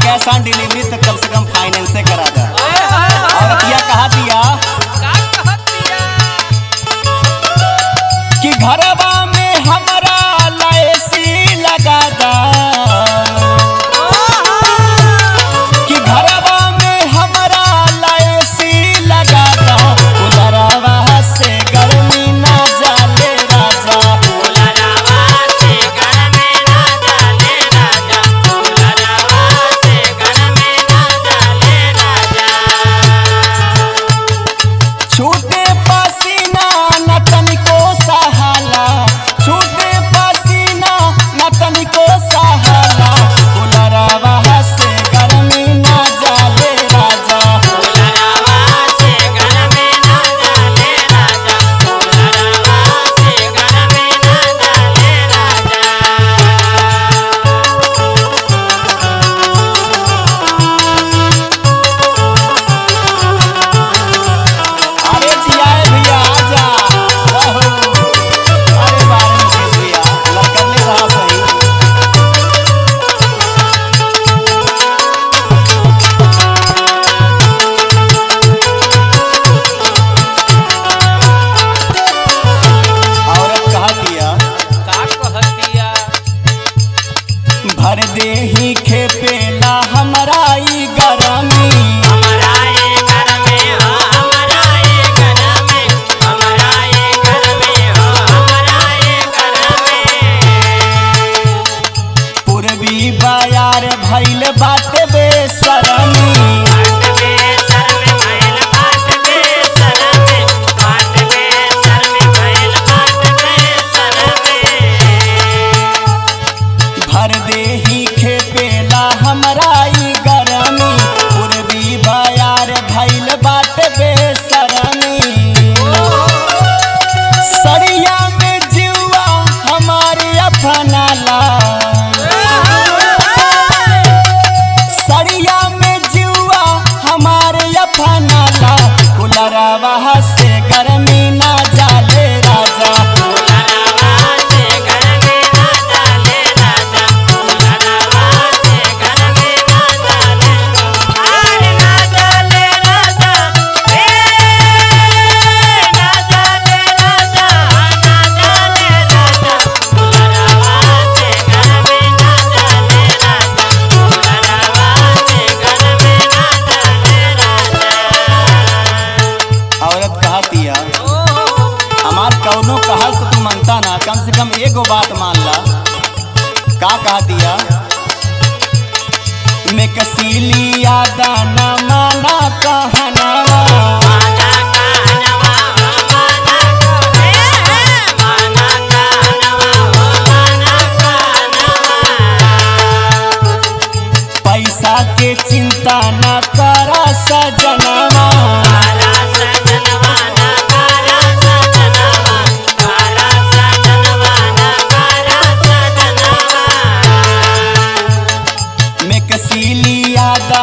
Cash on delivery तो कम से कम finance से करा दा। और क्या कहा दिया कि घरवा में हमारा लाइसी लगा दा, कि घरवा में हमारा लाइसी लगा दा, उधरवा से गर्मी ना जाले राजा, उलरवा से गर्मी ना जाले राजा, उलरवा से गर्मी ना जाले राजा। छूटे पसीना न तनिको सहाला, छूटे पसीना न तनिको सहाला, उलरवा से गर्मी ना जाले राजा, उलरवा से गर्मी ना जाले राजा, उलरवा से गर्मी ना जाले राजा। अरे जियाए भैया आजा रहो, अरे बारे में केस भैया लड़का ले रहा सही। औरत कहा दिया का कहतिया भर दे ही खेपेला हमरा ई गरमी, हमरा ये घर में हो, हमरा ये घर में, हमरा ये घर में हो, हमरा ये घर में। पूर्वी बयार भइल बाटे बेसरमी, बाट बेसर में भइल बाट बेसर में, बाट बेसर में भइल बाट बेसर में। भर दे ही खेपेला हमरा ई गरमी, पूर्वी बयार भइल बाटे बेसरमी, सरिया में जीवा हमारे अपनाला, सरिया में जीवा हमारे अपनाला, कुलरवा से गर्मी ना जाले राजा, उलरवा से गर्मी ना जाले राजा, उलरवा से गर्मी ना जाले, आरे ना जाले राजा, ना जाले राजा, ना जाले राजा, उलरवा से गर्मी ना जाले राजा, उलरवा से गर्मी ना जाले राजा। औरत कहा दिया हमार कौनो कहल तो तू मानता ना, कम से कम एगो बात मान ला। का कहा दिया मैं कसीली यादा न माना कहनवा, माना कहनवा हो, माना कहे, माना कहनवा हो, माना कहनवा। पैसा के चिंता न करा सजनवा, कारा सजनवा ना कारा सजनवा, कारा सजनवा ना कारा सजनवा। मैं कसीली यादा